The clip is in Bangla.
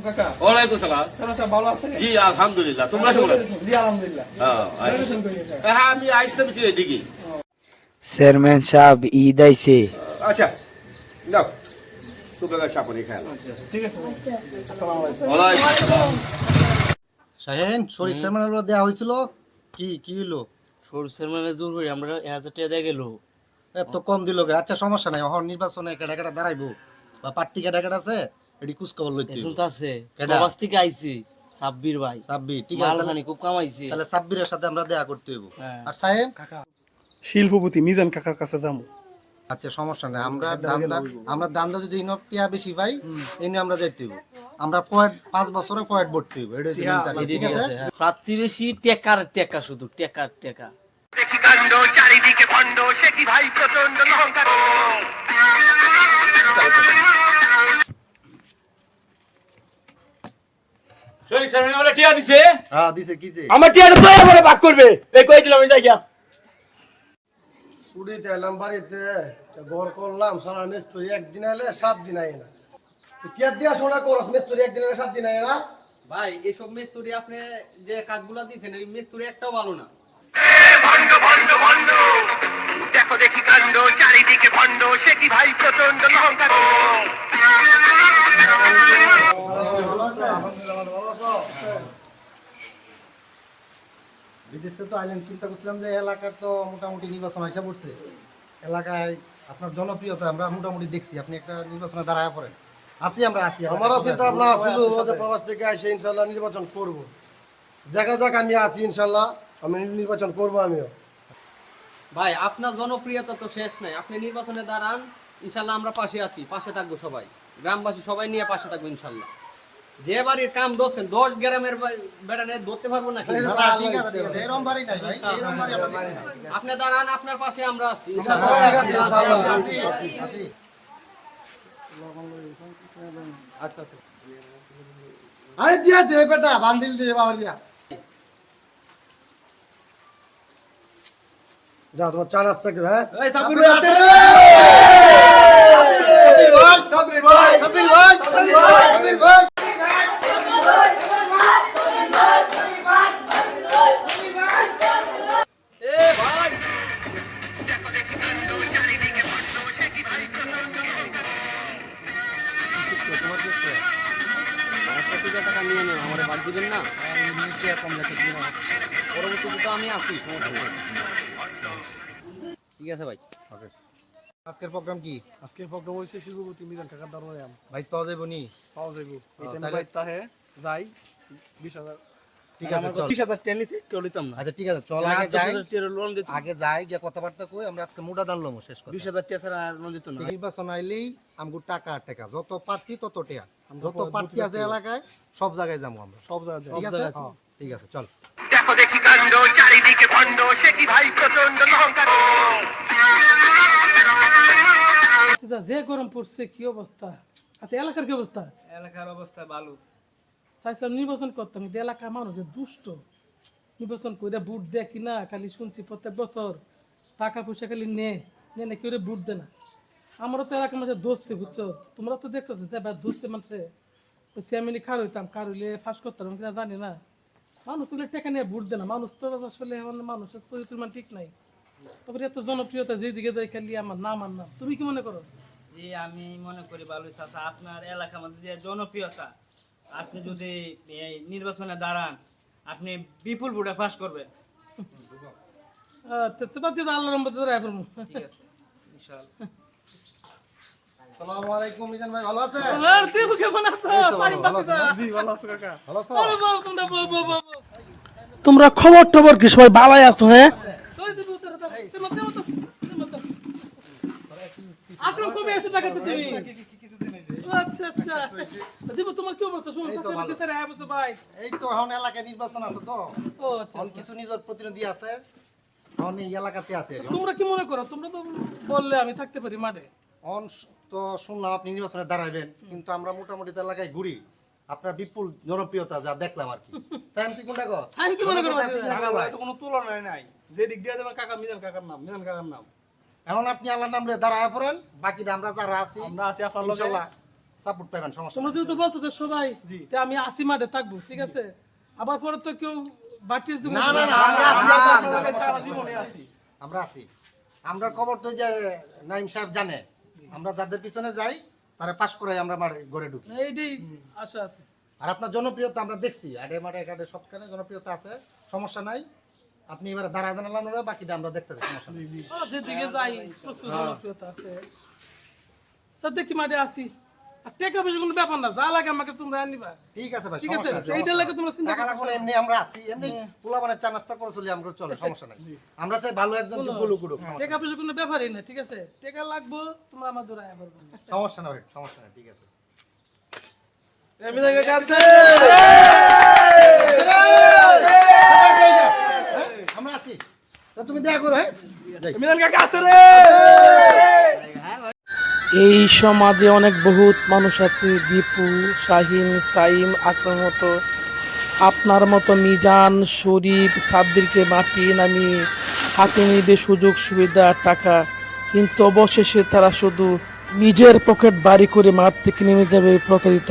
কাকা ওয়ালাইকুম সালাম। সব ভালো আছে? জি আলহামদুলিল্লাহ, তোমরা কেমন আছো? জি আলহামদুলিল্লাহ। রেগুলেশন কই গেছে? হ্যাঁ আমি আইসতে বিচে দেখি। চেয়ারম্যান সাহেব ঈদ আইছে। আচ্ছা নাও তোমরা চাপনি খেয়াল। ঠিক আছে ভাই। আসসালামু আলাইকুম। ওয়ালাইকুম সালাম। শাহেন শরীফ চেয়ারম্যানের দেওয়া হয়েছিল কি কি হইলো? সরষের মানে জোর করি আমরা 1000 টাকা দিয়ে গেল। এত কম দিল গে? আচ্ছা সমস্যা নাই, এখন নির্বাচনে কেডা কেডা দাঁড়াইবো বা পার্টি কেডা কেডা আছে এটি কুচ খবর লইতে একজন তো আছে কেডা? প্রবাস থেকে আইছি সাব্বির ভাই। সাব্বির, ঠিক আছে মালখানি খুব কামাইছে। তাহলে সাব্বিরের সাথে আমরা দেখা করতে হইব। হ্যাঁ। আর সাহেব শিল্পপতি মিজান কাকার কাছে যাবো। আচ্ছা সমস্যা নাই, আমরা দান্দা যদি ইনটিয়া বেশি পাই এনে আমরা যাইতে হইব। আমরা ফয়েড 5 বছরে ফয়েড ভর্তি হইব, এটা হচ্ছে main target, ঠিক আছে? হ্যাঁ। প্রার্থী বেশি টেকার টেকা, শুধু টেকার টেকা। দেখি কাণ্ড চারিদিকে ভণ্ড, সে কি ভাই প্রচন্ড অহংকার। শরীফ সাহেব আমারে টিয়া দিছে, হ্যাঁ দিছে কি যে আমার টিয়াটা দয়া করে ভাগ করবে, এই কই দিলাম আমি যাইয়া। ছুটিতে এলাম বাড়িতে, ঘর করলাম, সারা মিস্ত্রি একদিন আইলে 7 দিন আই না। কে দিয়া শোনা করস মিস্ত্রি একদিন আইলে 7 দিন আই না? ভাই এইসব মিস্ত্রি আপনি যে কাজগুলো দিয়েছেন এই মিস্ত্রি একটাও ভালো না। ভণ্ড ভণ্ড ভণ্ড, দেখো দেখি কাণ্ড চারিদিকে ভণ্ড, সে কি ভাই প্রচন্ড অহংকার। বিদেশ থেকে তো আইলেন, চিন্তা করছিলাম যে এলাকার তো মোটামুটি নির্বাচন হিসাব পড়ছে, এলাকায় আপনার জনপ্রিয়তা আমরা মোটামুটি দেখছি, আপনি একটা নির্বাচনে দাঁড়ায় পড়েন। আসি আমরা আসি, আমারও চিন্তা ভাবনা ছিল যে প্রবাস থেকে এসে ইনশাল্লাহ নির্বাচন করব। দেখা যাক, আমি আছি ইনশাল্লাহ, আমি নির্বাচন করব আমিও। ভাই আপনার জনপ্রিয়তা তো শেষ নাই, আপনি নির্বাচনে দাঁড়ান, ইনশাল্লাহ আমরা পাশে আছি, পাশে থাকবো সবাই, গ্রামবাসী সবাই নিয়ে পাশে থাকবো ইনশাল্লাহ। যে বাড়ির কাম ধরছেন 10 গ্রামের বেড়া নিয়ে ধরতে পারবো নাকি? ঠিক আছে, ঠিক আছে, এরকম বাড়ি নাই ভাই, এরকম বাড়ি আমরা দেখি নাই। আপনি দাঁড়ান, আপনার পাশে আমরা আছি। ঠিক আছে ইনশাল্লাহ। আসি। আচ্ছা আচ্ছা। আরে দিয়া দে বেটা, বান্ডিল দে বাবার দিয়া। যাও তোমার চা নাস্তা কি? হ্যাঁ এই সাব্বির ভাই আছে রে, সাব্বির ভাই, সাব্বির ভাই, সাব্বির ভাই, সাব্বির ভাই। এ ভাই দেখো দেখি কাণ্ড চারিদিকে ভণ্ড, সে কি ভাই প্রচন্ড অহংকার। 500 টাকা নিয়ে নেন, আমারে বাদ দিবেন না। পরবর্তীতে তো আমি আছি, সমস্যা নেই। ঠিক আছে ভাই। ওকে, আজকের প্রোগ্রাম কি? আজকে প্রোগ্রাম হইছে শিল্পপতি মিজান কাকার দরবারে ভাই পাওয়া যাইব নি? পাওয়া যাইব। এই টাইমে তাহলে- বাইত তাহে যাই 20,000। ঠিক আছে চল। 20,000 টাকা নিছি, কেউ লিতাম না। আচ্ছা ঠিক আছে চল, আগে যাই, 10,000 টাকা লোন দিত। আগে যাই গিয়ে কথাবার্তা কই, আমরা আজকে মুডা দানলমু শেষ কথা। 20,000 টাকা ছাড়া আর লোন দিত না। নির্বাচন আইলেই আমগো টাকা আর টাকা, যত প্রার্থী তত টাকা, যত প্রার্থী আছে এলাকায় সব জায়গায় যাবো আমরা, সব জায়গায় ঠিক আছে? ঠিক আছে চল। দেখো দেখি কাণ্ড চারিদিকে ভণ্ড, সে কি ভাই প্রচন্ড অহংকার। আচ্ছা, যে গরম পড়ছে কি অবস্থা? আচ্ছা এলাকার কি অবস্থা? এলাকার অবস্থা ভালো। চাইছিলাম নির্বাচন করতাম, কিন্তু এলাকার মানুষ যে দুষ্ট, নির্বাচন করে বুট দেয় কিনা খালি শুনছি প্রত্যেক বছর টাকা পয়সা খালি নে কেউ বুট দেয় না। আমারও তো এলাকার মাঝে দোষছে, বুঝছো? তোমরা তো দেখতেছো যে দোষছে মানুষে, আমি খার হইতাম, কার হইলে ফাঁস করতাম কিনা জানি না। মানুষ গুলো টাকা নিয়ে বুট দেয় না, মানুষ তো আসলে এখন মানুষের চরিত্র মান ঠিক নাই। তারপরে এত জনপ্রিয়তা যেদিকে দেয় খালি আমার নাম আর নাম। তুমি কি মনে করো? জি আমি মনে করি ভালোই চাচা, আপনার এলাকার মধ্যে যে জনপ্রিয়তা, আপনি যদি এই নির্বাচনে দাঁড়ান আপনি বিপুল ভোটে পাস করবেন। আল্লাহর রহমতে দাঁড়ায় পড়বো। ঠিক আছে ইনশাআল্লাহ। আসসালামু আলাইকুম মিজান ভাই, ভালো আছেন? আর দেবো কেমন আছো? সাইম বাতিসা। ভালো আছো কাকা? ভালো আছো? আরে বাবা, তোমরা খবর টবর কি সবাই ভালোই আছো? হ্যাঁ আকরাম কবে এসে টাকাতে তুমি? আচ্ছা আচ্ছা দেবো, তোমার কি অবস্থা? শোনো স্যার আয় বসে ভাই। এই তো এখন এলাকায় নির্বাচন আছে তো, ও আচ্ছা, এখন কিছু নিজের প্রতিনিধি আছে, এখন এই এলাকাতে আছে। তোমরা কি মনে করো? তোমরা তো বললে আমি থাকতে পারি মাঠে। অন তো শুনলাম আপনি নির্বাচনে দাঁড়াবেন, কিন্তু আমরা মোটামুটি তো এলাকায় ঘুরি, আপনার বিপুল জনপ্রিয়তা যা দেখলাম আর কি। সাইম তুই কোনটা কস? আমি কি মনে করো? কাকা ভাই তো কোনো তুলনায় নাই, যে দিক দিয়ে দেবেন কাকা মিজান কাকার নাম, মিজান কাকার নাম। এখন আপনি আল্লাহর নামে দাঁড়ায় পড়েন, বাকিটা আমরা যারা আছি আমরা আছি আপনার লগে। ইনশাআল্লাহ সাপোর্ট পাবেন, সমস্যা তোমরা নেই। যেহেতু বলতো যে সবাই তে আমি আসি মাঠে থাকবো, ঠিক আছে? আবার পরে তো কেউ বাটিয়ে দিব না না না, আমরা আছি, সারা জীবনে আছি। আমরা আছি। আমরা খবর তো যে নাইম সাহেব জানে, আমরা যাদের পিছনে যাই তারা পাস করে আমরা মাঠে ঘরে ঢুকি। এইটাই আশা আছে। আর আপনার জনপ্রিয়তা আমরা দেখছি, আডে মাঠে ঘাটে সবখানে জনপ্রিয়তা আছে, সমস্যা নাই। আপনি এবারে দাঁড়া জানালাম না, বাকিটা আমরা দেখতেছি, সমস্যা নেই। যেদিকে যাই প্রচুর জনপ্রিয়তা আছে, তা দেখি মাঠে আসি। আর টাকা পয়সা কোনো ব্যাপার না, যা লাগে আমাকে তোমরা আনিবা, ঠিক আছে ভাই, ঠিক আছে? সমস্যা নাই, এইটা লাগে তোমরা চিন্তা টাকা লাগলে এমনি আমরা আছি, এমনি পোলাপানের চা নাস্তা করে চলি, আমরা চলে, সমস্যা নাই। আমরা চাই ভালো একজন যোগ্য লোক উঠুক, টাকা পয়সা কোনো ব্যাপারই না, ঠিক আছে? টাকা লাগবো তোমরা আমার ধরে আয়া পারবে। সমস্যা নাই, সমস্যা নাই, ঠিক আছে। মিজান কাকা আছে। আমরা আছি, তা তুমি দেখা করো। হ্যাঁ, মিজান কাকা আছে রে। এই সমাজে অনেক বহুত মানুষ আছে, দীপু, শাহিন, সাইম, আকরার মতো, আপনার মতো মিজান, শরীফ, সাব্বিরকে মাটিয়ে নামিয়ে হাতে নিবে সুযোগ সুবিধা, টাকা, কিন্তু অবশেষে তারা শুধু নিজের পকেট বাড়ি করে মাঠ থেকে নেমে যাবে প্রতারিত।